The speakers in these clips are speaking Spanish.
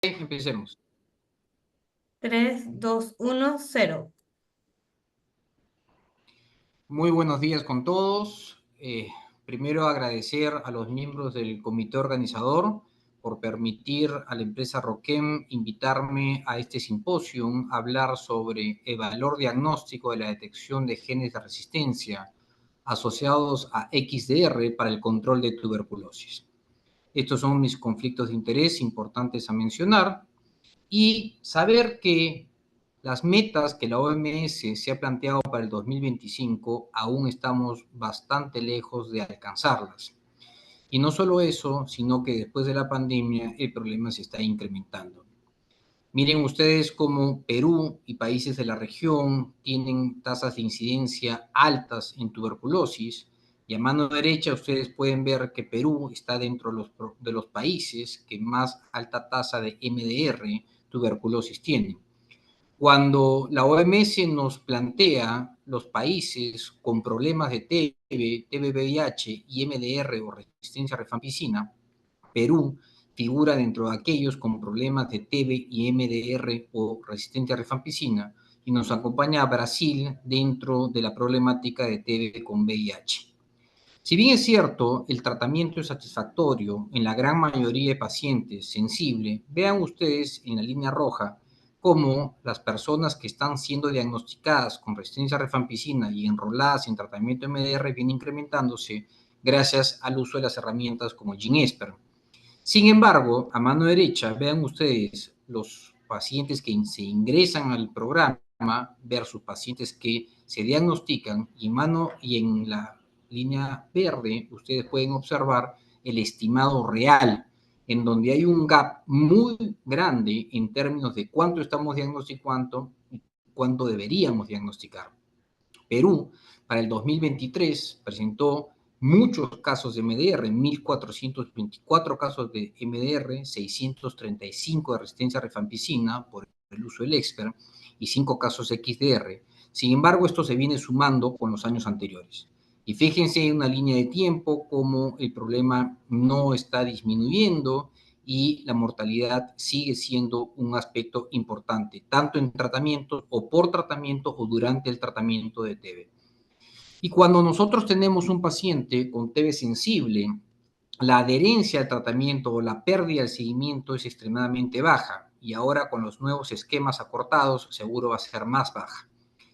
Empecemos. 3, 2, 1, 0. Muy buenos días con todos. Primero agradecer a los miembros del comité organizador por permitir a la empresa Roquem invitarme a este simposio a hablar sobre el valor diagnóstico de la detección de genes de resistencia asociados a XDR para el control de tuberculosis. Estos son mis conflictos de interés importantes a mencionar y saber que las metas que la OMS se ha planteado para el 2025 aún estamos bastante lejos de alcanzarlas. Y no solo eso, sino que después de la pandemia el problema se está incrementando. Miren ustedes cómo Perú y países de la región tienen tasas de incidencia altas en tuberculosis, y a mano derecha ustedes pueden ver que Perú está dentro de los países que más alta tasa de MDR, tuberculosis, tienen. Cuando la OMS nos plantea los países con problemas de TB, TB-VIH y MDR o resistencia a rifampicina, Perú figura dentro de aquellos con problemas de TB y MDR o resistencia a rifampicina, y nos acompaña a Brasil dentro de la problemática de TB con VIH. Si bien es cierto, el tratamiento es satisfactorio en la gran mayoría de pacientes sensibles, vean ustedes en la línea roja cómo las personas que están siendo diagnosticadas con resistencia a rifampicina y enroladas en tratamiento MDR vienen incrementándose gracias al uso de las herramientas como GeneSper. Sin embargo, a mano derecha, vean ustedes los pacientes que se ingresan al programa versus pacientes que se diagnostican, y en la línea verde ustedes pueden observar el estimado real, en donde hay un gap muy grande en términos de cuánto estamos diagnosticando y cuánto deberíamos diagnosticar. Perú, para el 2023, presentó muchos casos de MDR, 1.424 casos de MDR, 635 de resistencia a rifampicina por el uso del Exper y 5 casos XDR. Sin embargo, esto se viene sumando con los años anteriores. Y fíjense en una línea de tiempo cómo el problema no está disminuyendo y la mortalidad sigue siendo un aspecto importante, tanto en tratamiento o por tratamiento o durante el tratamiento de TB. Y cuando nosotros tenemos un paciente con TB sensible, la adherencia al tratamiento o la pérdida del seguimiento es extremadamente baja, y ahora con los nuevos esquemas acortados seguro va a ser más baja.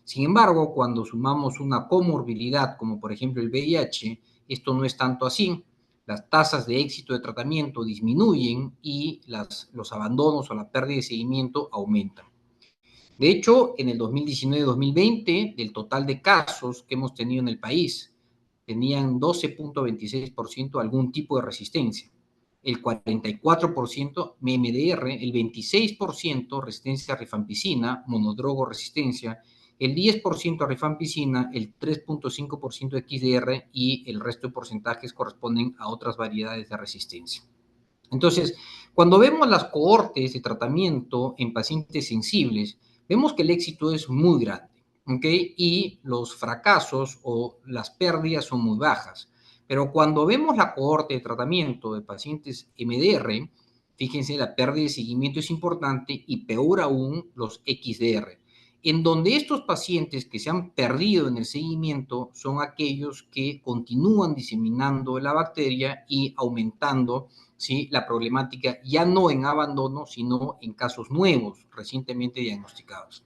Sin embargo, cuando sumamos una comorbilidad como por ejemplo el VIH, esto no es tanto así. Las tasas de éxito de tratamiento disminuyen y los abandonos o la pérdida de seguimiento aumentan. De hecho, en el 2019-2020, del total de casos que hemos tenido en el país, tenían 12.26% algún tipo de resistencia, el 44% MMDR, el 26% resistencia a rifampicina, monodrogo resistencia, el 10% a rifampicina, el 3.5% XDR y el resto de porcentajes corresponden a otras variedades de resistencia. Entonces, cuando vemos las cohortes de tratamiento en pacientes sensibles, vemos que el éxito es muy grande, ¿ok? Y los fracasos o las pérdidas son muy bajas. Pero cuando vemos la cohorte de tratamiento de pacientes MDR, fíjense, la pérdida de seguimiento es importante y peor aún los XDR, en donde estos pacientes que se han perdido en el seguimiento son aquellos que continúan diseminando la bacteria y aumentando, ¿sí?, la problemática, ya no en abandono, sino en casos nuevos, recientemente diagnosticados.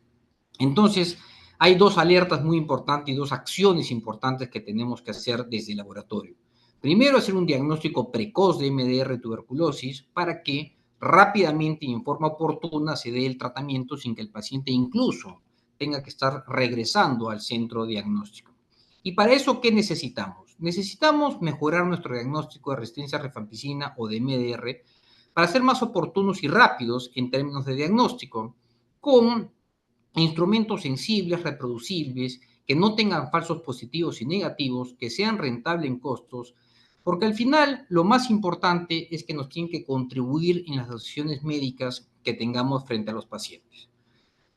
Entonces, hay dos alertas muy importantes y dos acciones importantes que tenemos que hacer desde el laboratorio. Primero, hacer un diagnóstico precoz de MDR tuberculosis para que rápidamente y en forma oportuna se dé el tratamiento sin que el paciente incluso tenga que estar regresando al centro diagnóstico. Y para eso, ¿qué necesitamos? Necesitamos mejorar nuestro diagnóstico de resistencia a rifampicina o de MDR para ser más oportunos y rápidos en términos de diagnóstico, con instrumentos sensibles, reproducibles, que no tengan falsos positivos y negativos, que sean rentables en costos, porque al final lo más importante es que nos tienen que contribuir en las decisiones médicas que tengamos frente a los pacientes.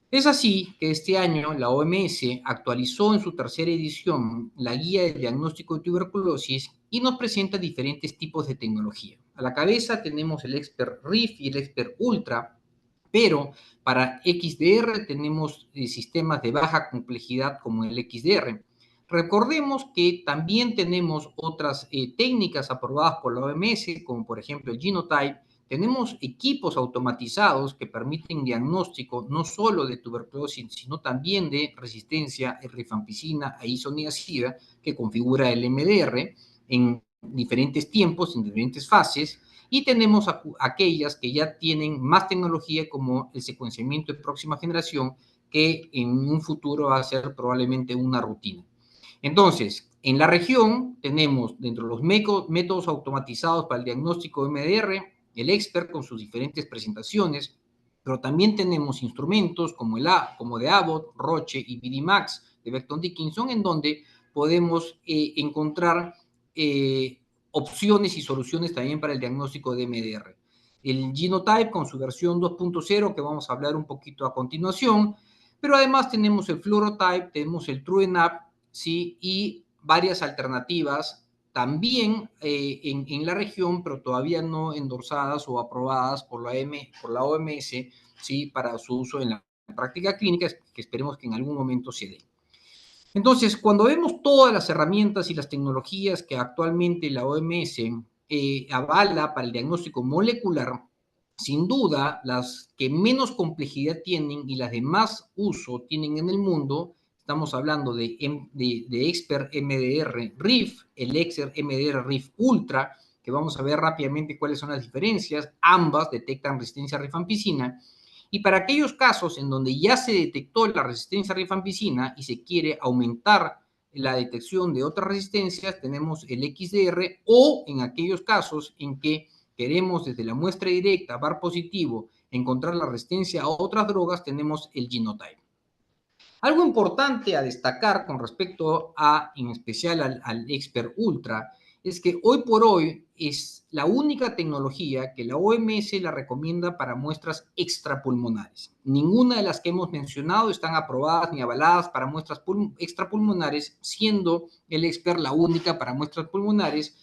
Es así que este año la OMS actualizó en su tercera edición la guía de diagnóstico de tuberculosis y nos presenta diferentes tipos de tecnología. A la cabeza tenemos el Expert RIF y el Expert Ultra, pero para XDR tenemos sistemas de baja complejidad como el XDR. Recordemos que también tenemos otras técnicas aprobadas por la OMS, como por ejemplo el Genotype. Tenemos equipos automatizados que permiten diagnóstico no solo de tuberculosis, sino también de resistencia a rifampicina e isoniazida, que configura el MDR en diferentes tiempos, en diferentes fases, y tenemos aquellas que ya tienen más tecnología como el secuenciamiento de próxima generación, que en un futuro va a ser probablemente una rutina. Entonces, en la región tenemos dentro de los métodos automatizados para el diagnóstico de MDR, el Expert con sus diferentes presentaciones, pero también tenemos instrumentos como de Abbott, Roche y BD-Max de Becton Dickinson, en donde podemos encontrar opciones y soluciones también para el diagnóstico de MDR. El Genotype con su versión 2.0, que vamos a hablar un poquito a continuación, pero además tenemos el Fluorotype, tenemos el TrueNAP, ¿sí? Y varias alternativas también en la región, pero todavía no endorsadas o aprobadas por la OMS, ¿sí? Para su uso en la práctica clínica, que esperemos que en algún momento se dé. Entonces, cuando vemos todas las herramientas y las tecnologías que actualmente la OMS avala para el diagnóstico molecular, sin duda, las que menos complejidad tienen y las de más uso tienen en el mundo, estamos hablando de Expert MDR RIF, el Expert MDR RIF Ultra, que vamos a ver rápidamente cuáles son las diferencias. Ambas detectan resistencia a rifampicina. Y para aquellos casos en donde ya se detectó la resistencia a rifampicina y se quiere aumentar la detección de otras resistencias, tenemos el XDR, o en aquellos casos en que queremos desde la muestra directa, VAR positivo, encontrar la resistencia a otras drogas, tenemos el Genotype. Algo importante a destacar con respecto a, en especial al Expert Ultra, es que hoy por hoy es la única tecnología que la OMS la recomienda para muestras extrapulmonares. Ninguna de las que hemos mencionado están aprobadas ni avaladas para muestras extrapulmonares, siendo el Expert la única para muestras pulmonares.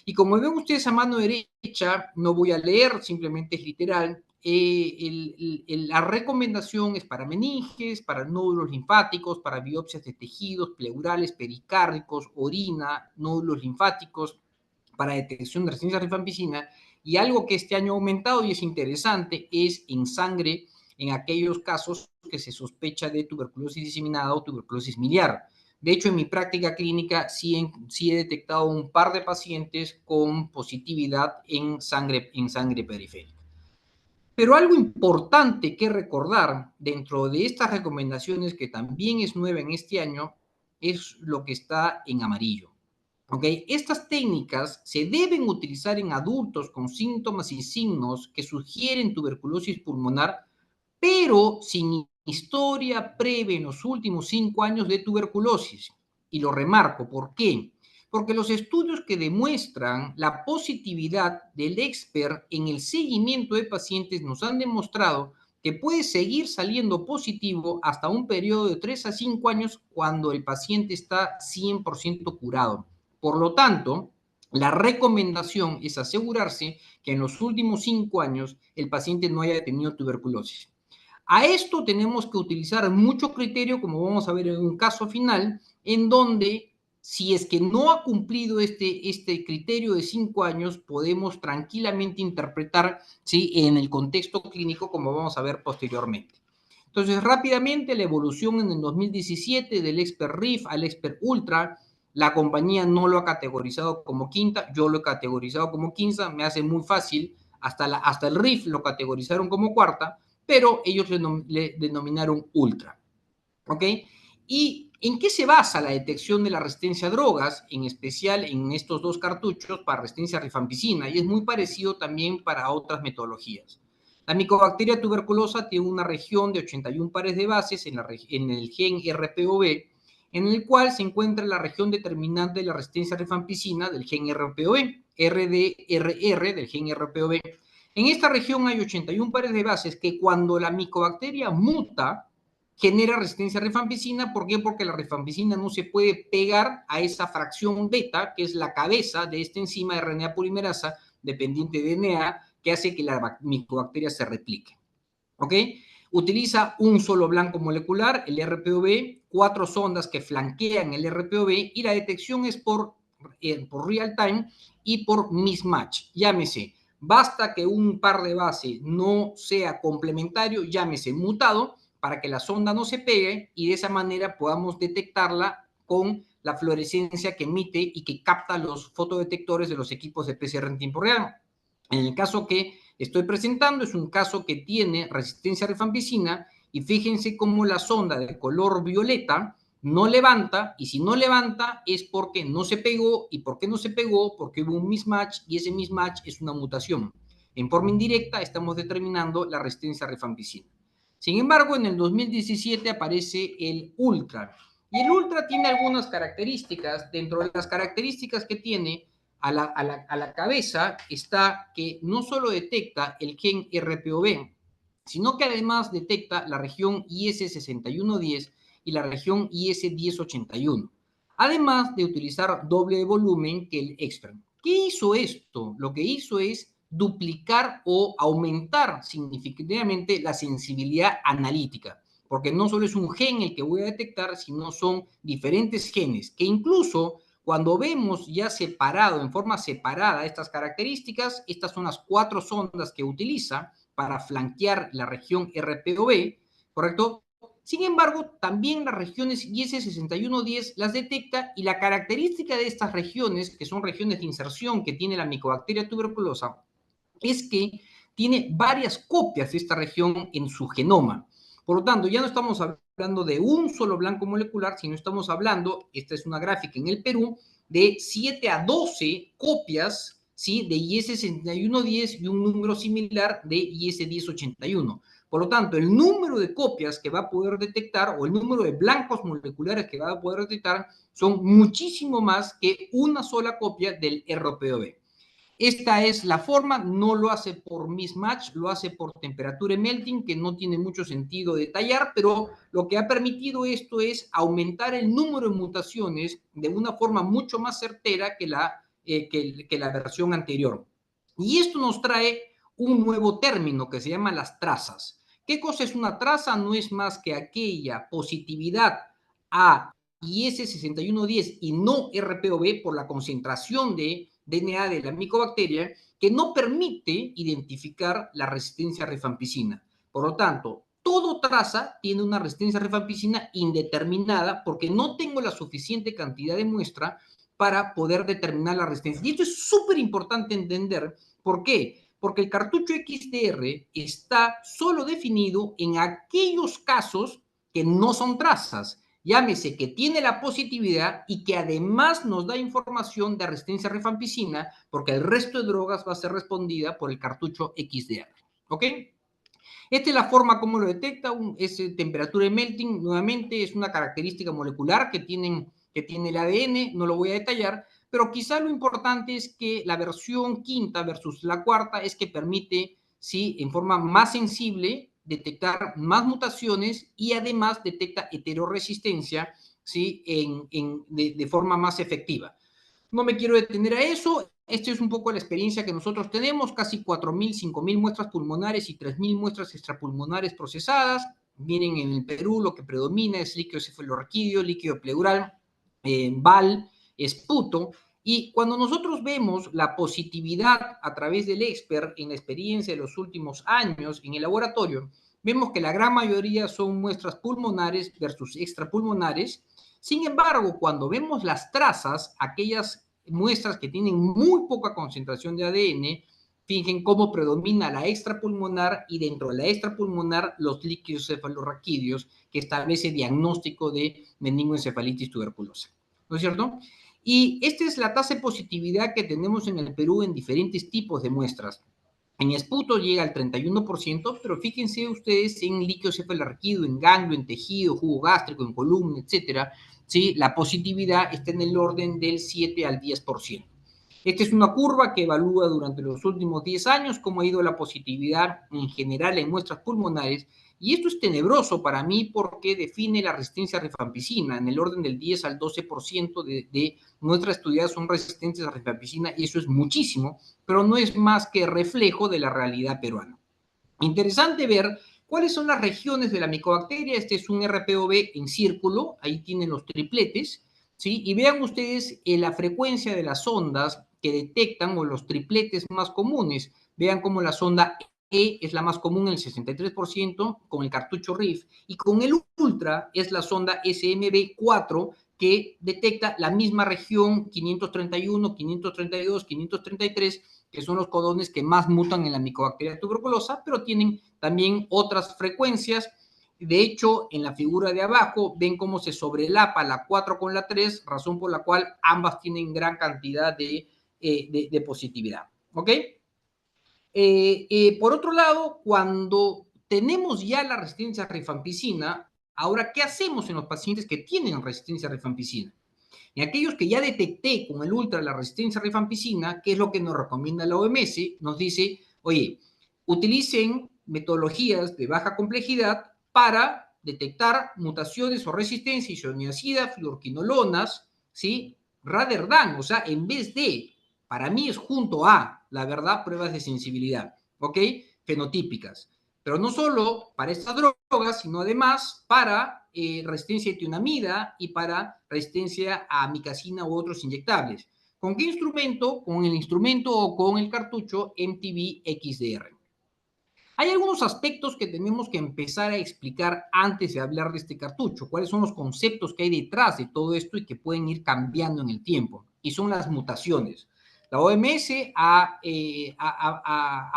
Y como ven ustedes a mano derecha, no voy a leer, simplemente es literal. La recomendación es para meninges, para nódulos linfáticos, para biopsias de tejidos pleurales, pericárdicos, orina, nódulos linfáticos, para detección de resistencia a rifampicina. Y algo que este año ha aumentado y es interesante es en sangre, en aquellos casos que se sospecha de tuberculosis diseminada o tuberculosis miliar. De hecho, en mi práctica clínica sí he detectado un par de pacientes con positividad en sangre periférica. Pero algo importante que recordar dentro de estas recomendaciones, que también es nueva en este año, es lo que está en amarillo. ¿Okay? Estas técnicas se deben utilizar en adultos con síntomas y signos que sugieren tuberculosis pulmonar, pero sin historia previa en los últimos 5 años de tuberculosis. Y lo remarco, ¿por qué? Porque los estudios que demuestran la positividad del Expert en el seguimiento de pacientes nos han demostrado que puede seguir saliendo positivo hasta un periodo de 3 a 5 años cuando el paciente está 100% curado. Por lo tanto, la recomendación es asegurarse que en los últimos 5 años el paciente no haya tenido tuberculosis. A esto tenemos que utilizar mucho criterio, como vamos a ver en un caso final, en donde si es que no ha cumplido este criterio de 5 años, podemos tranquilamente interpretar, ¿sí?, en el contexto clínico, como vamos a ver posteriormente. Entonces, rápidamente, la evolución en el 2017 del Expert RIF al Expert Ultra, la compañía no lo ha categorizado como quinta, yo lo he categorizado como quinta, me hace muy fácil, hasta el RIF lo categorizaron como cuarta, pero ellos le denominaron Ultra. ¿Ok? ¿Y en qué se basa la detección de la resistencia a drogas, en especial en estos dos cartuchos para resistencia a rifampicina? Y es muy parecido también para otras metodologías. La micobacteria tuberculosa tiene una región de 81 pares de bases en el gen RPOB, en el cual se encuentra la región determinante de la resistencia a rifampicina del gen RPOB, RDRR del gen RPOB. En esta región hay 81 pares de bases que cuando la micobacteria muta, genera resistencia a rifampicina. ¿Por qué? Porque la rifampicina no se puede pegar a esa fracción beta, que es la cabeza de esta enzima RNA polimerasa, dependiente de DNA que hace que la micobacteria se replique. ¿Ok? Utiliza un solo blanco molecular, el RPOB, 4 sondas que flanquean el RPOB y la detección es por real time y por mismatch. Llámese, basta que un par de base no sea complementario, llámese mutado, para que la sonda no se pegue y de esa manera podamos detectarla con la fluorescencia que emite y que capta los fotodetectores de los equipos de PCR en tiempo real. En el caso que estoy presentando es un caso que tiene resistencia a rifampicina y fíjense cómo la sonda de color violeta no levanta, y si no levanta es porque no se pegó. ¿Y por qué no se pegó? Porque hubo un mismatch y ese mismatch es una mutación. En forma indirecta estamos determinando la resistencia a rifampicina. Sin embargo, en el 2017 aparece el Ultra. Y el Ultra tiene algunas características. Dentro de las características que tiene, a la cabeza está que no solo detecta el gen RPOB, sino que además detecta la región IS6110 y la región IS1081, además de utilizar doble de volumen que el Expert. ¿Qué hizo esto? Lo que hizo es duplicar o aumentar significativamente la sensibilidad analítica, porque no solo es un gen el que voy a detectar, sino son diferentes genes que incluso cuando vemos ya separado, en forma separada estas características, estas son las 4 sondas que utiliza para flanquear la región RPOB, ¿correcto? Sin embargo, también las regiones IS6110 las detecta y la característica de estas regiones, que son regiones de inserción que tiene la micobacteria tuberculosa, es que tiene varias copias de esta región en su genoma. Por lo tanto, ya no estamos hablando de un solo blanco molecular, sino estamos hablando, esta es una gráfica en el Perú, de 7 a 12 copias, ¿sí?, de IS6110 y un número similar de IS1081. Por lo tanto, el número de copias que va a poder detectar o el número de blancos moleculares que va a poder detectar son muchísimo más que una sola copia del RPOB. Esta es la forma, no lo hace por mismatch, lo hace por temperatura melting, que no tiene mucho sentido detallar, pero lo que ha permitido esto es aumentar el número de mutaciones de una forma mucho más certera que la versión anterior. Y esto nos trae un nuevo término que se llama las trazas. ¿Qué cosa es una traza? No es más que aquella positividad a IS6110 y no RPOB por la concentración de DNA de la micobacteria que no permite identificar la resistencia a rifampicina. Por lo tanto, todo traza tiene una resistencia a rifampicina indeterminada porque no tengo la suficiente cantidad de muestra para poder determinar la resistencia. Y esto es súper importante entender. ¿Por qué? Porque el cartucho XDR está solo definido en aquellos casos que no son trazas. Llámese que tiene la positividad y que además nos da información de resistencia a rifampicina, porque el resto de drogas va a ser respondida por el cartucho XDR. ¿Ok? Esta es la forma como lo detecta, es temperatura de melting, nuevamente es una característica molecular que tiene el ADN, no lo voy a detallar, pero quizá lo importante es que la versión quinta versus la cuarta es que permite, sí, en forma más sensible, detectar más mutaciones y además detecta heteroresistencia, ¿sí?, de forma más efectiva. No me quiero detener a eso. Esta es un poco la experiencia que nosotros tenemos, casi 4.000, 5.000 muestras pulmonares y 3.000 muestras extrapulmonares procesadas. Miren, en el Perú lo que predomina es líquido cefalorraquídeo, líquido pleural, BAL, esputo. Y cuando nosotros vemos la positividad a través del EXPER en la experiencia de los últimos años en el laboratorio, vemos que la gran mayoría son muestras pulmonares versus extrapulmonares. Sin embargo, cuando vemos las trazas, aquellas muestras que tienen muy poca concentración de ADN, fingen cómo predomina la extrapulmonar y dentro de la extrapulmonar los líquidos cefalorraquídeos que establece diagnóstico de meningoencefalitis tuberculosa. ¿No es cierto? Y esta es la tasa de positividad que tenemos en el Perú en diferentes tipos de muestras. En esputo llega al 31%, pero fíjense ustedes en líquido cefalorraquídeo, en ganglio, en tejido, jugo gástrico, en columna, etcétera, ¿sí? La positividad está en el orden del 7 al 10%. Esta es una curva que evalúa durante los últimos 10 años cómo ha ido la positividad en general en muestras pulmonares. Y esto es tenebroso para mí porque define la resistencia a rifampicina. En el orden del 10 al 12% de muestras estudiadas son resistentes a rifampicina y eso es muchísimo, pero no es más que reflejo de la realidad peruana. Interesante ver cuáles son las regiones de la micobacteria. Este es un RPOB en círculo, ahí tienen los tripletes, ¿sí? Y vean ustedes la frecuencia de las ondas que detectan o los tripletes más comunes. Vean cómo la sonda E es la más común, el 63%, con el cartucho RIF, y con el Ultra es la sonda SMB4, que detecta la misma región 531, 532, 533, que son los codones que más mutan en la micobacteria tuberculosa, pero tienen también otras frecuencias. De hecho, en la figura de abajo ven cómo se sobrelapa la 4 con la 3, razón por la cual ambas tienen gran cantidad de positividad. ¿Ok? Por otro lado, cuando tenemos ya la resistencia a rifampicina, ahora, ¿qué hacemos en los pacientes que tienen resistencia a rifampicina? En aquellos que ya detecté con el ultra la resistencia a rifampicina, ¿qué es lo que nos recomienda la OMS? Nos dice, oye, utilicen metodologías de baja complejidad para detectar mutaciones o resistencia isoniazida, fluorquinolonas, ¿sí? Rather than, o sea, en vez de, para mí es junto a, la verdad, pruebas de sensibilidad, ¿ok? Fenotípicas. Pero no solo para estas drogas, sino además para resistencia a etionamida y para resistencia a amicacina u otros inyectables. ¿Con qué instrumento? Con el instrumento o con el cartucho MTV XDR. Hay algunos aspectos que tenemos que empezar a explicar antes de hablar de este cartucho. ¿Cuáles son los conceptos que hay detrás de todo esto y que pueden ir cambiando en el tiempo? Y son las mutaciones. La OMS ha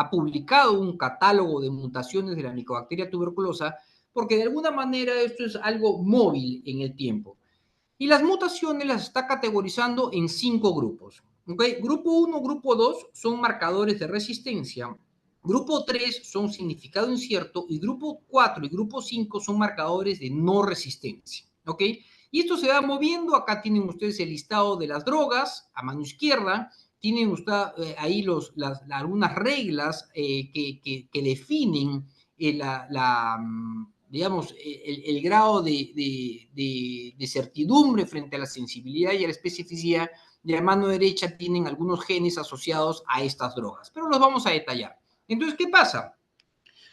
publicado un catálogo de mutaciones de la micobacteria tuberculosa porque de alguna manera esto es algo móvil en el tiempo. Y las mutaciones las está categorizando en 5 grupos. ¿Okay? Grupo 1, grupo 2 son marcadores de resistencia. Grupo 3 son significado incierto. Y grupo 4 y grupo 5 son marcadores de no resistencia. ¿Ok? Y esto se va moviendo. Acá tienen ustedes el listado de las drogas a mano izquierda. Tienen ustedes ahí algunas reglas que definen digamos, el grado de certidumbre frente a la sensibilidad y a la especificidad. De la mano derecha tienen algunos genes asociados a estas drogas, pero los vamos a detallar. Entonces, ¿qué pasa?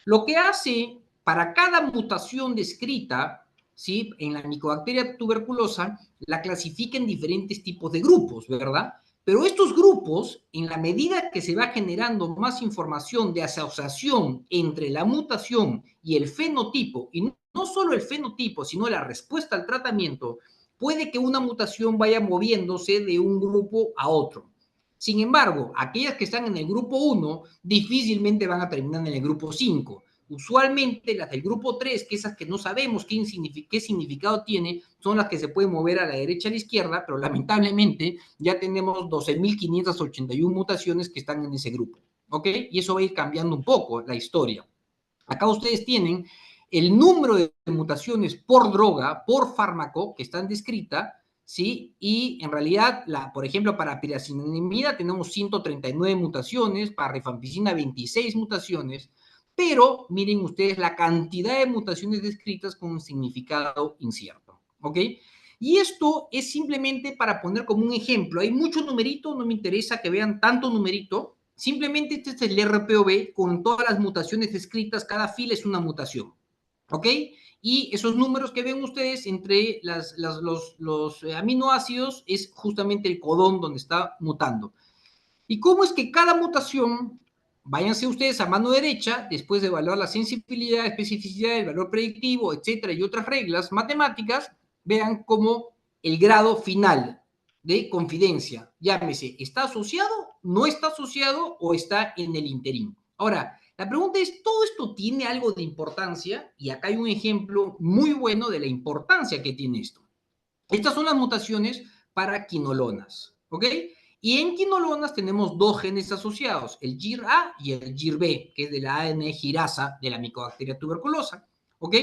Lo que hace para cada mutación descrita, ¿sí? En la micobacteria tuberculosa, la clasifica en diferentes tipos de grupos, ¿verdad? Pero estos grupos, en la medida que se va generando más información de asociación entre la mutación y el fenotipo, y no solo el fenotipo, sino la respuesta al tratamiento, puede que una mutación vaya moviéndose de un grupo a otro. Sin embargo, aquellas que están en el grupo 1 difícilmente van a terminar en el grupo 5. Usualmente las del grupo 3, que esas que no sabemos qué significado tiene, son las que se pueden mover a la derecha y a la izquierda, pero lamentablemente ya tenemos 12.581 mutaciones que están en ese grupo. ¿Ok? Y eso va a ir cambiando un poco la historia. Acá ustedes tienen el número de mutaciones por droga, por fármaco, que están descritas, ¿sí? Y en realidad, por ejemplo, para piracinamida tenemos 139 mutaciones, para rifampicina 26 mutaciones, pero miren ustedes la cantidad de mutaciones descritas con un significado incierto, ¿ok? Y esto es simplemente para poner como un ejemplo. Hay mucho numerito, no me interesa que vean tanto numerito. Simplemente este es el RPOB con todas las mutaciones descritas. Cada fila es una mutación. ¿Ok? Y esos números que ven ustedes entre los aminoácidos es justamente el codón donde está mutando. ¿Y cómo es que cada mutación, váyanse ustedes a mano derecha, después de evaluar la sensibilidad, especificidad, el valor predictivo, etcétera, y otras reglas matemáticas, vean cómo el grado final de confidencia, llámese, ¿está asociado, no está asociado o está en el interín? Ahora, la pregunta es, ¿todo esto tiene algo de importancia? Y acá hay un ejemplo muy bueno de la importancia que tiene esto. Estas son las mutaciones para quinolonas, ¿ok? Y en quinolonas tenemos dos genes asociados, el GIR-A y el GIR-B, que es de la ADN girasa de la micobacteria tuberculosa, ¿ok?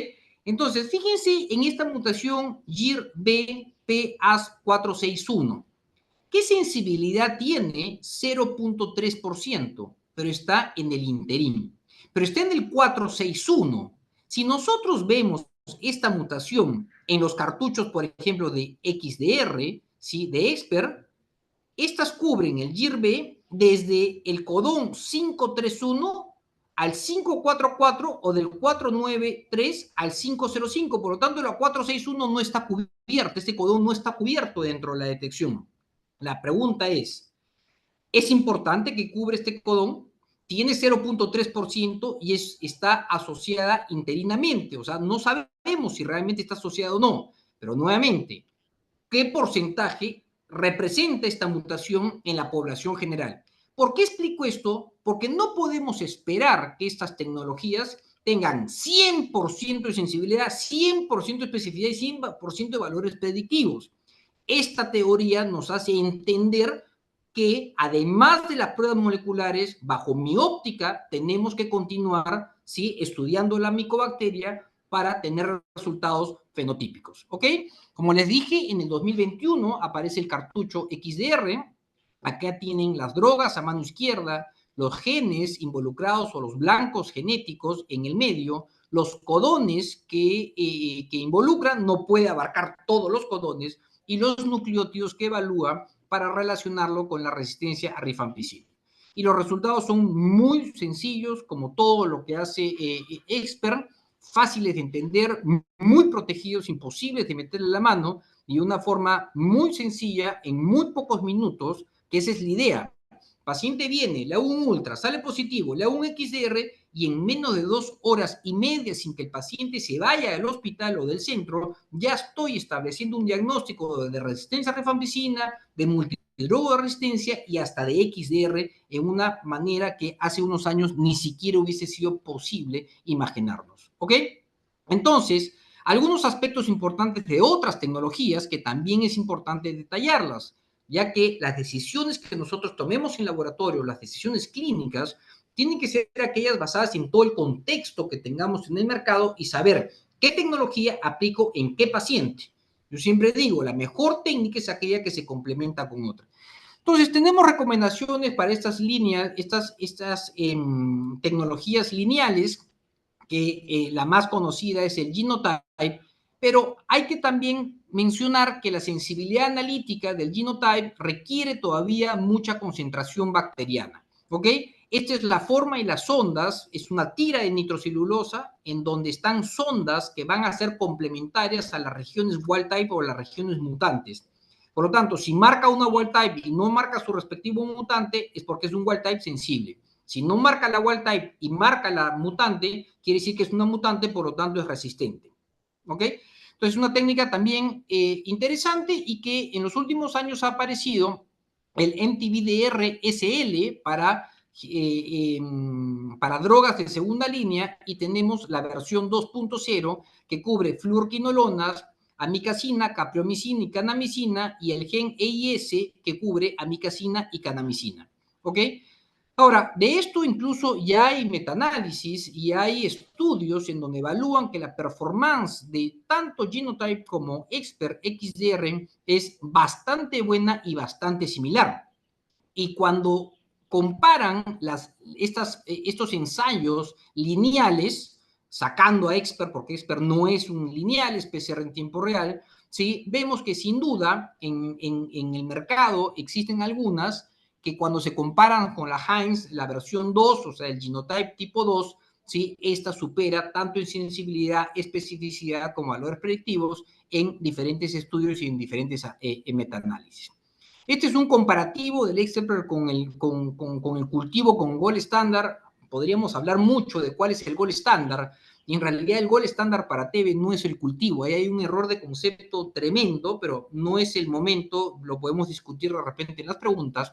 Entonces, fíjense en esta mutación GIR-B PAS461. ¿Qué sensibilidad tiene? 0.3%, pero está en el interín. Pero está en el 461. Si nosotros vemos esta mutación en los cartuchos, por ejemplo, de XDR, ¿sí? De Expert, estas cubren el GIR-B desde el codón 531 al 544 o del 493 al 505. Por lo tanto, la 461 no está cubierta, este codón no está cubierto dentro de la detección. La pregunta ¿es importante que cubre este codón? Tiene 0.3% y está asociada interinamente, o sea, no sabemos si realmente está asociada o no, pero nuevamente, ¿qué porcentaje representa esta mutación en la población general? ¿Por qué explico esto? Porque no podemos esperar que estas tecnologías tengan 100% de sensibilidad, 100% de especificidad y 100% de valores predictivos. Esta teoría nos hace entender que además de las pruebas moleculares, bajo mi óptica, tenemos que continuar, ¿sí?, estudiando la micobacteria para tener resultados fenotípicos, ¿ok? Como les dije, en el 2021 aparece el cartucho XDR. Acá tienen las drogas a mano izquierda, los genes involucrados o los blancos genéticos en el medio, los codones que involucran, no puede abarcar todos los codones, y los nucleótidos que evalúa para relacionarlo con la resistencia a rifampicina. Y los resultados son muy sencillos, como todo lo que hace Expert, fáciles de entender, muy protegidos, imposibles de meterle la mano, y de una forma muy sencilla, en muy pocos minutos, que esa es la idea. Paciente viene, le hago un ultra, sale positivo, le hago un XDR y en menos de 2 horas y media, sin que el paciente se vaya del hospital o del centro, ya estoy estableciendo un diagnóstico de resistencia a rifampicina, de multidroga de resistencia y hasta de XDR en una manera que hace unos años ni siquiera hubiese sido posible imaginarnos. ¿Ok? Entonces, algunos aspectos importantes de otras tecnologías que también es importante detallarlas, ya que las decisiones que nosotros tomemos en laboratorio, las decisiones clínicas, tienen que ser aquellas basadas en todo el contexto que tengamos en el mercado y saber qué tecnología aplico en qué paciente. Yo siempre digo, la mejor técnica es aquella que se complementa con otra. Entonces, tenemos recomendaciones para estas líneas, estas tecnologías lineales, que la más conocida es el genotype, pero hay que también mencionar que la sensibilidad analítica del genotype requiere todavía mucha concentración bacteriana, ¿ok? Esta es la forma y las sondas, es una tira de nitrocelulosa en donde están sondas que van a ser complementarias a las regiones wild type o las regiones mutantes. Por lo tanto, si marca una wild type y no marca su respectivo mutante, es porque es un wild type sensible. Si no marca la wild type y marca la mutante, quiere decir que es una mutante, por lo tanto es resistente. ¿Ok? Entonces, es una técnica también interesante y que en los últimos años ha aparecido el MTBDR-SL para drogas de segunda línea, y tenemos la versión 2.0 que cubre fluorquinolonas, amicacina, capreomicina y canamicina, y el gen EIS que cubre amicacina y canamicina. ¿Ok? Ahora, de esto incluso ya hay metaanálisis y hay estudios en donde evalúan que la performance de tanto Genotype como Expert XDR es bastante buena y bastante similar. Y cuando comparan estos ensayos lineales, sacando a Expert, porque Expert no es un lineal, es PCR en tiempo real, ¿sí? Vemos que sin duda en el mercado existen algunas que cuando se comparan con la Heinz, la versión 2, o sea, el genotype tipo 2, ¿sí? Esta supera tanto en sensibilidad, especificidad como valores predictivos en diferentes estudios y en diferentes metaanálisis. Este es un comparativo del Expert con el cultivo con Gold Standard. Podríamos hablar mucho de cuál es el Gold Standard, y en realidad el Gold Standard para TB no es el cultivo. Ahí hay un error de concepto tremendo, pero no es el momento, lo podemos discutir de repente en las preguntas.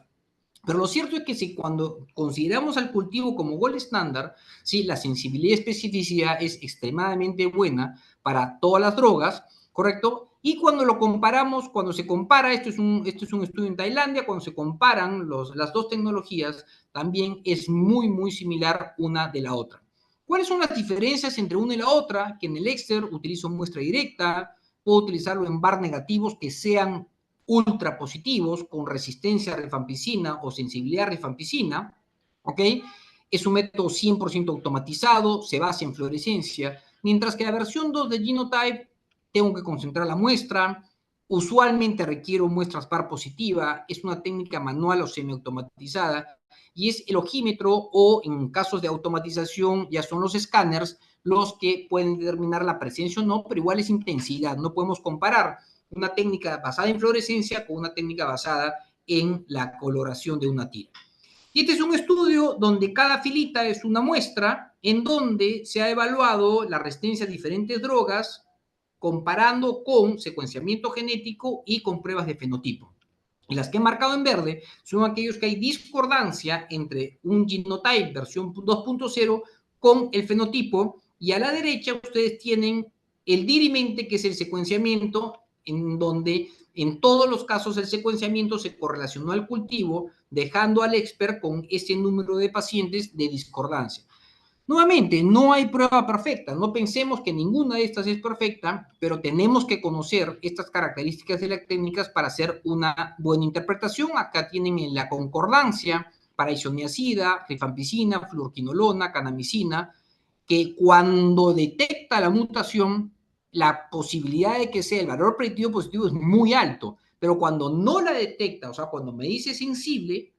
Pero lo cierto es que si cuando consideramos al cultivo como Gold Standard, sí, la sensibilidad y especificidad es extremadamente buena para todas las drogas, ¿correcto? Y cuando lo comparamos, cuando se compara, esto es un estudio en Tailandia, cuando se comparan las dos tecnologías, también es muy, muy similar una de la otra. ¿Cuáles son las diferencias entre una y la otra? Que en el Excer utilizo muestra directa, puedo utilizarlo en bar negativos que sean ultra positivos con resistencia a rifampicina o sensibilidad a rifampicina, ¿ok? Es un método 100% automatizado, se basa en fluorescencia, mientras que la versión 2 de Genotype tengo que concentrar la muestra, usualmente requiero muestras par positiva, es una técnica manual o semiautomatizada, y es el ojímetro o en casos de automatización ya son los escáneres los que pueden determinar la presencia o no, pero igual es intensidad, no podemos comparar una técnica basada en fluorescencia con una técnica basada en la coloración de una tira. Y este es un estudio donde cada filita es una muestra en donde se ha evaluado la resistencia a diferentes drogas comparando con secuenciamiento genético y con pruebas de fenotipo. Y las que he marcado en verde son aquellos que hay discordancia entre un genotype versión 2.0 con el fenotipo, y a la derecha ustedes tienen el dirimente, que es el secuenciamiento, en donde en todos los casos el secuenciamiento se correlacionó al cultivo, dejando al expert con ese número de pacientes de discordancia. Nuevamente, no hay prueba perfecta, no pensemos que ninguna de estas es perfecta, pero tenemos que conocer estas características de las técnicas para hacer una buena interpretación. Acá tienen la concordancia para isoniazida, rifampicina, fluorquinolona, kanamicina, que cuando detecta la mutación, la posibilidad de que sea el valor predictivo positivo es muy alto, pero cuando no la detecta, o sea, cuando me dice sensible,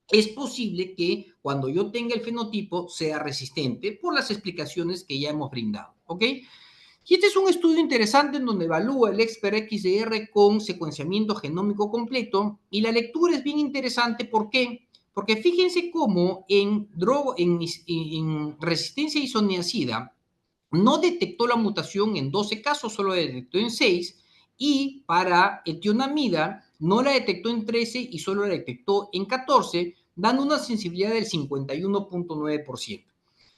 es posible que cuando yo tenga el fenotipo sea resistente por las explicaciones que ya hemos brindado, ¿ok? Y este es un estudio interesante en donde evalúa el EXPERT XDR con secuenciamiento genómico completo, y la lectura es bien interesante. ¿Por qué? Porque fíjense cómo en resistencia isoniazida no detectó la mutación en 12 casos, solo la detectó en 6, y para etionamida no la detectó en 13 y solo la detectó en 14, dando una sensibilidad del 51.9%.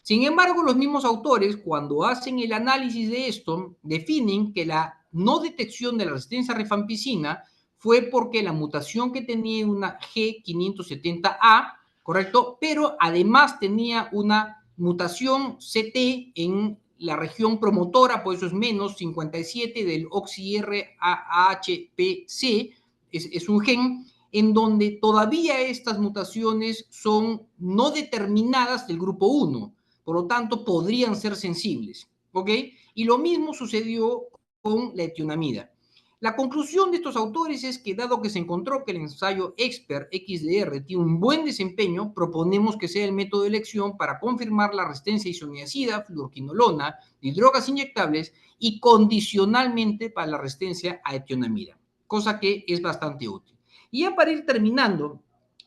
Sin embargo, los mismos autores, cuando hacen el análisis de esto, definen que la no detección de la resistencia a rifampicina fue porque la mutación que tenía una G570A, ¿correcto? Pero además tenía una mutación CT en la región promotora, por eso es menos 57 del OXIR-AHPC, es un gen en donde todavía estas mutaciones son no determinadas del grupo 1, por lo tanto podrían ser sensibles, ¿ok? Y lo mismo sucedió con la etionamida. La conclusión de estos autores es que, dado que se encontró que el ensayo EXPERT XDR tiene un buen desempeño, proponemos que sea el método de elección para confirmar la resistencia a isoniazida, fluorquinolona y drogas inyectables, y condicionalmente para la resistencia a etionamida, cosa que es bastante útil. Y ya para ir terminando,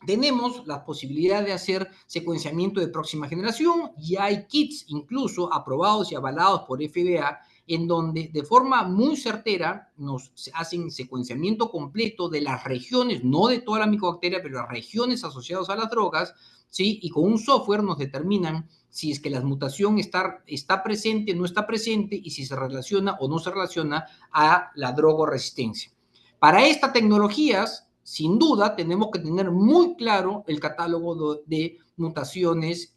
tenemos la posibilidad de hacer secuenciamiento de próxima generación. Ya hay kits incluso aprobados y avalados por FDA en donde de forma muy certera nos hacen secuenciamiento completo de las regiones, no de toda la micobacteria, pero las regiones asociadas a las drogas, ¿sí? Y con un software nos determinan si es que la mutación está presente, no está presente, y si se relaciona o no se relaciona a la drogoresistencia. Para estas tecnologías, sin duda, tenemos que tener muy claro el catálogo de mutaciones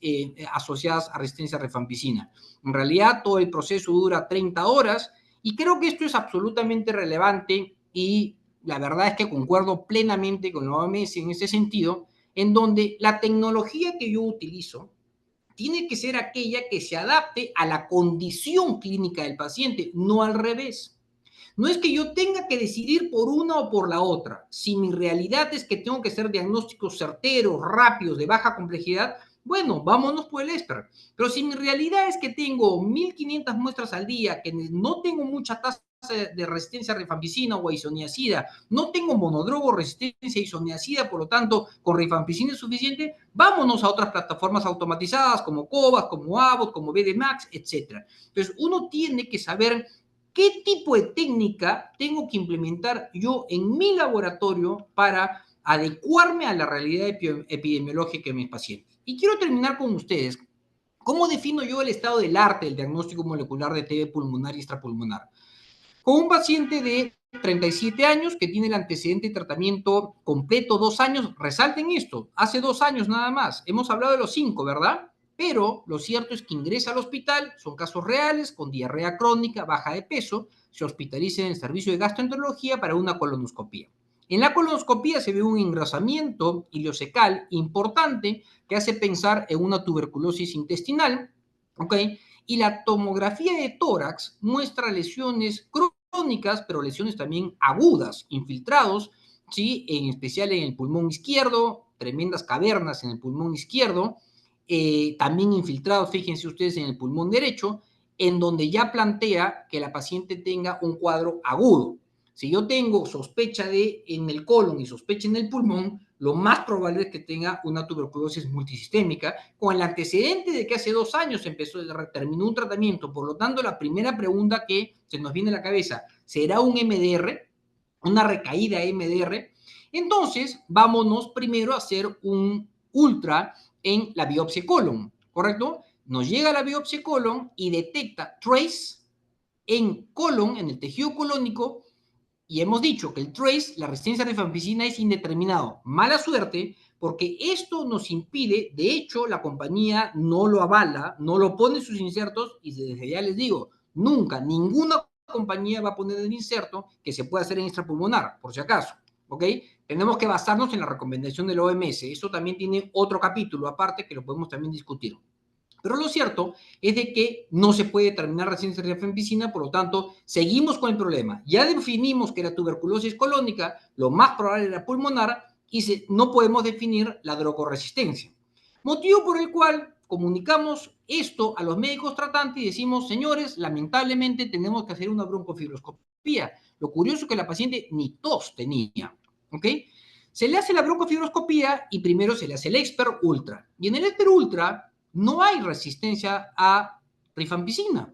asociadas a resistencia a rifampicina. En realidad, todo el proceso dura 30 horas, y creo que esto es absolutamente relevante, y la verdad es que concuerdo plenamente con la OMS en ese sentido, en donde la tecnología que yo utilizo tiene que ser aquella que se adapte a la condición clínica del paciente, no al revés. No es que yo tenga que decidir por una o por la otra. Si mi realidad es que tengo que hacer diagnósticos certeros, rápidos, de baja complejidad, bueno, vámonos por el ESPER. Pero si mi realidad es que tengo 1.500 muestras al día, que no tengo mucha tasa de resistencia a rifampicina o a isoniazida, no tengo monodrogo resistencia a isoniazida, por lo tanto, con rifampicina es suficiente, vámonos a otras plataformas automatizadas como Cobas, como Abbott, como BDMAX, etc. Entonces, uno tiene que saber qué tipo de técnica tengo que implementar yo en mi laboratorio para adecuarme a la realidad epidemiológica de mis pacientes. Y quiero terminar con ustedes. ¿Cómo defino yo el estado del arte del diagnóstico molecular de TB pulmonar y extrapulmonar? Con un paciente de 37 años que tiene el antecedente de tratamiento completo 2 años, resalten esto, hace 2 años nada más, hemos hablado de los 5, ¿verdad? Pero lo cierto es que ingresa al hospital, son casos reales, con diarrea crónica, baja de peso, se hospitaliza en el servicio de gastroenterología para una colonoscopia. En la colonoscopía se ve un engrosamiento ileocecal importante que hace pensar en una tuberculosis intestinal, ¿ok? Y la tomografía de tórax muestra lesiones crónicas, pero lesiones también agudas, infiltrados, ¿sí? En especial en el pulmón izquierdo, tremendas cavernas en el pulmón izquierdo, también infiltrados, fíjense ustedes, en el pulmón derecho, en donde ya plantea que la paciente tenga un cuadro agudo. Si yo tengo sospecha en el colon y sospecha en el pulmón, lo más probable es que tenga una tuberculosis multisistémica, con el antecedente de que hace 2 años terminó un tratamiento. Por lo tanto, la primera pregunta que se nos viene a la cabeza, ¿será un MDR? ¿Una recaída MDR? Entonces, vámonos primero a hacer un ultra en la biopsia colon, ¿correcto? Nos llega la biopsia colon y detecta trace en colon, en el tejido colónico, y hemos dicho que el trace, la resistencia a rifampicina, es indeterminado. Mala suerte, porque esto nos impide, de hecho, la compañía no lo avala, no lo pone en sus insertos, y desde ya les digo, nunca, ninguna compañía va a poner el inserto que se pueda hacer en extrapulmonar, por si acaso, ¿ok? Tenemos que basarnos en la recomendación del OMS. Eso también tiene otro capítulo aparte que lo podemos también discutir. Pero lo cierto es de que no se puede determinar resistencia a rifampicina, por lo tanto, seguimos con el problema. Ya definimos que la tuberculosis colónica, lo más probable era pulmonar, y no podemos definir la drogoresistencia. Motivo por el cual comunicamos esto a los médicos tratantes y decimos, señores, lamentablemente tenemos que hacer una broncofibroscopía. Lo curioso es que la paciente ni tos tenía, ¿ok? Se le hace la broncofibroscopía y primero se le hace el Expert Ultra. Y en el Expert Ultra no hay resistencia a rifampicina.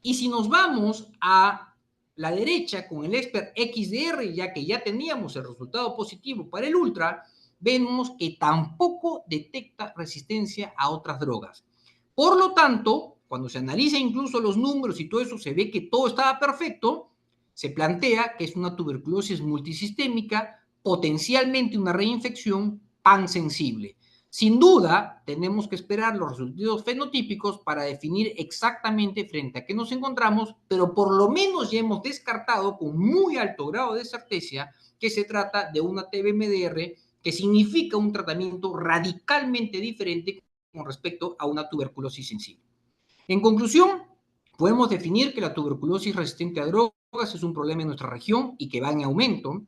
Y si nos vamos a la derecha con el Expert XDR, ya que ya teníamos el resultado positivo para el Ultra, vemos que tampoco detecta resistencia a otras drogas. Por lo tanto, cuando se analiza incluso los números y todo eso, se ve que todo estaba perfecto, se plantea que es una tuberculosis multisistémica, potencialmente una reinfección pansensible. Sin duda, tenemos que esperar los resultados fenotípicos para definir exactamente frente a qué nos encontramos, pero por lo menos ya hemos descartado con muy alto grado de certeza que se trata de una TBMDR, que significa un tratamiento radicalmente diferente con respecto a una tuberculosis sensible. En conclusión, podemos definir que la tuberculosis resistente a drogas es un problema en nuestra región y que va en aumento.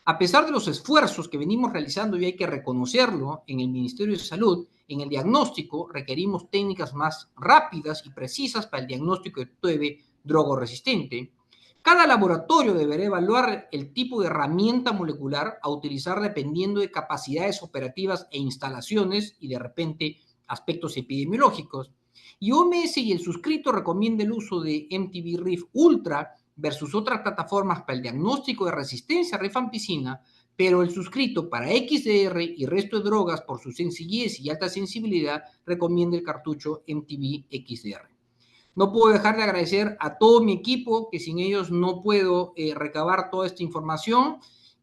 A pesar de los esfuerzos que venimos realizando, y hay que reconocerlo, en el Ministerio de Salud, en el diagnóstico requerimos técnicas más rápidas y precisas para el diagnóstico de TB drogoresistente. Cada laboratorio deberá evaluar el tipo de herramienta molecular a utilizar dependiendo de capacidades operativas e instalaciones y de repente aspectos epidemiológicos. Y OMS y el suscrito recomienda el uso de MTB-RIF Ultra versus otras plataformas para el diagnóstico de resistencia a rifampicina, pero el suscrito para XDR y resto de drogas por su sencillez y alta sensibilidad recomienda el cartucho MTB XDR. No puedo dejar de agradecer a todo mi equipo, que sin ellos no puedo recabar toda esta información,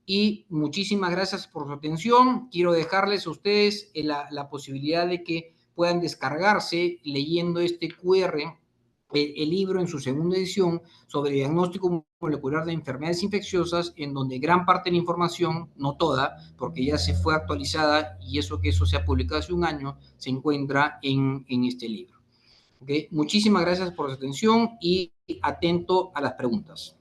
y muchísimas gracias por su atención. Quiero dejarles a ustedes la posibilidad de que puedan descargarse leyendo este QR el libro en su segunda edición sobre diagnóstico molecular de enfermedades infecciosas, en donde gran parte de la información, no toda, porque ya se fue actualizada y eso se ha publicado hace un año, se encuentra en este libro. ¿Okay? Muchísimas gracias por su atención y atento a las preguntas.